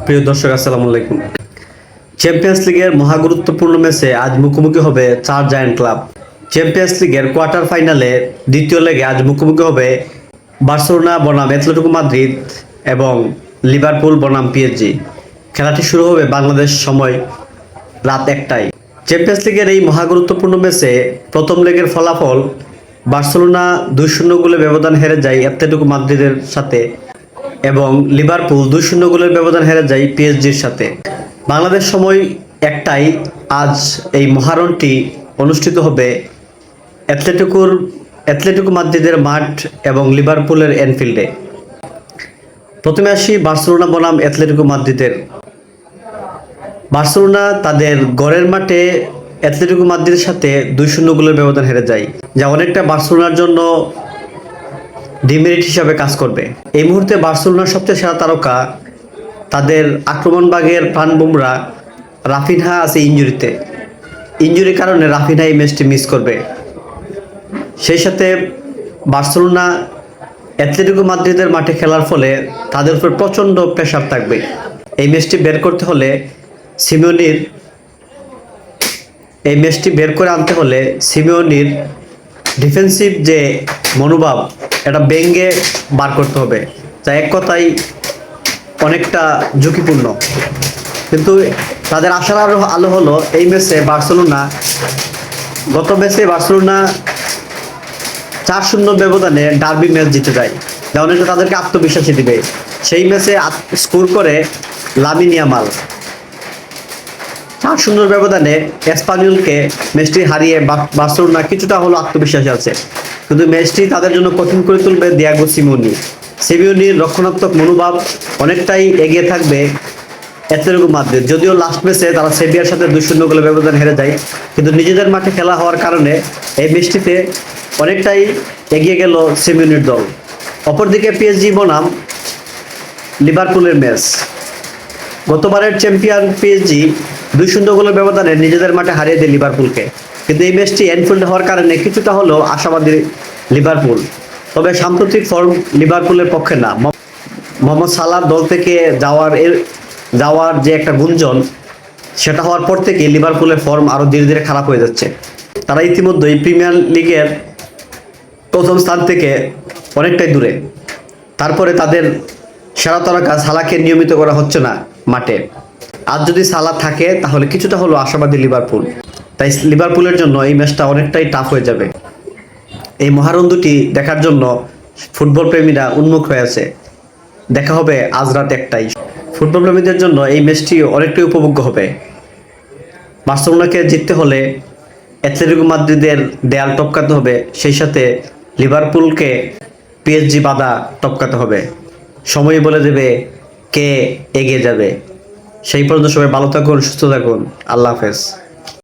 প্রিয় দর্শক, আসসালামু আলাইকুম। চ্যাম্পিয়ন্স লিগের মহাগুরুত্বপূর্ণ ম্যাচে আজ মুখোমুখি হবে চার জায়ান্ট ক্লাব। চ্যাম্পিয়ন্স লিগের কোয়ার্টার ফাইনালে দ্বিতীয় লেগে আজ মুখোমুখি হবে বার্সেলোনা বনাম অ্যাটলেটিকো মাদ্রিদ এবং লিভারপুল বনাম পিএসজি। খেলাটি শুরু হবে বাংলাদেশ সময় রাত 1টায়। চ্যাম্পিয়ন্স লিগের এই মহাগুরুত্বপূর্ণ ম্যাচে প্রথম লেগের ফলাফল বার্সেলোনা 2-0 গোলে ব্যবধান হেরে যায় অ্যাটলেটিকো মাদ্রিদের সাথে এবং লিভারপুল 2-0 গোলের ব্যবধান হেরে যায় পিএসজির সাথে। বাংলাদেশ সময় 1টায় আজ এই মহারণটি অনুষ্ঠিত হবে অ্যাটলেটিকো মাদ্রিদের মাঠ এবং লিভারপুলের এনফিল্ডে। প্রথমে আসি বার্সেলোনা বনাম অ্যাটলেটিকো মাদ্রিদের। বার্সেলোনা তাদের গড়ের মাঠে অ্যাটলেটিকো মাদ্রিদের সাথে 2-0 গোলের ব্যবধান হেরে যায়, যা অনেকটা বার্সেলোনার জন্য ডিমেরিট হিসাবে কাজ করবে। এই মুহূর্তে বার্সেলোনার সবচেয়ে সেরা তারকা তাদের আক্রমণভাগের প্রাণবোমরা রাফিনহা আছে ইনজুরির কারণে রাফিনহা এই ম্যাচটি মিস করবে। সেই সাথে বার্সেলোনা অ্যাটলেটিকো মাদ্রিদের মাঠে খেলার ফলে তাদের উপর প্রচণ্ড প্রেশার থাকবে। এই ম্যাচটি বের করে আনতে হলে সিমিওনির ডিফেন্সিভ যে মনোভাব এটা ভেঙে বার করতে হবে, যা এক কথায় অনেকটা ঝুঁকিপূর্ণ। কিন্তু তাদের আশার আলো হলো এই ম্যাচে গত ম্যাচে বার্সেলোনা 4-0 ব্যবধানে ডার্বি ম্যাচ জিতে যায়, যা অনেকটা তাদেরকে আত্মবিশ্বাসী দিবে। সেই ম্যাচে স্কোর করে লামিন ইয়ামাল 4-0 ব্যবধানে এসপানিওলকে ম্যাচটি হারিয়ে বার্সেলোনা কিছুটা হলো আত্মবিশ্বাসী আছে। কিন্তু ম্যাচটি তাদের জন্য কঠিন করে তুলবে দিয়াগো সিমিওনির রক্ষণাত্মক মনোভাব অনেকটাই এগিয়ে থাকবে অ্যাটলেটিকো মাদ্রিদ। যদিও লাস্ট ম্যাচে তারা সেভিয়ার সাথে 2-0 গোলের ব্যবধান হেরে যায়, কিন্তু নিজেদের মাঠে খেলা হওয়ার কারণে এই ম্যাচটিতে অনেকটাই এগিয়ে গেল সিমিওনির দল। অপরদিকে পিএসজি বনাম লিভারপুলের ম্যাচ। গতবারের চ্যাম্পিয়ন পিএসজি 2-0 গোলের ব্যবধানে নিজেদের মাঠে হারিয়ে দেয় লিভারপুলকে, কিন্তু এই ম্যাচটি এনফিল্ডে হওয়ার কারণে কিছুটা হলেও আশাবাদী লিভারপুল। তবে সাম্প্রতিক ফর্ম লিভারপুলের পক্ষে না। মোহাম্মদ সালাহ দল থেকে যাওয়ার যে একটা গুঞ্জন, সেটা হওয়ার পর থেকে লিভারপুলের ফর্ম আরও ধীরে ধীরে খারাপ হয়ে যাচ্ছে। তারা ইতিমধ্যেই প্রিমিয়ার লিগের প্রথম স্থান থেকে অনেকটাই দূরে। তারপরে তাদের সেরা তারকা সালাহকে নিয়মিত করা হচ্ছে না মাঠে। আজ যদি সালাহ থাকে তাহলে কিছুটা হলো আশাবাদী লিভারপুল। তাই লিভারপুলের জন্য এই ম্যাচটা অনেকটাই টাফ হয়ে যাবে। এই মহারণ দুটি দেখার জন্য ফুটবল প্রেমীরা উন্মুখ হয়ে আছে। দেখা হবে আজ রাত 1টায়। ফুটবল প্রেমীদের জন্য এই ম্যাচটি অনেকটাই উপভোগ্য হবে। বার্সেলোনাকে জিততে হলে অ্যাটলেটিকো মাদ্রিদের দেয়াল টপকাতে হবে, সেই সাথে লিভারপুলকে পিএসজি বাধা টপকাতে হবে। সময় বলে দেবে কে এগিয়ে যাবে। সেই পর্যন্ত সবাই ভালো থাকুন, সুস্থ থাকুন। আল্লাহ হাফেজ।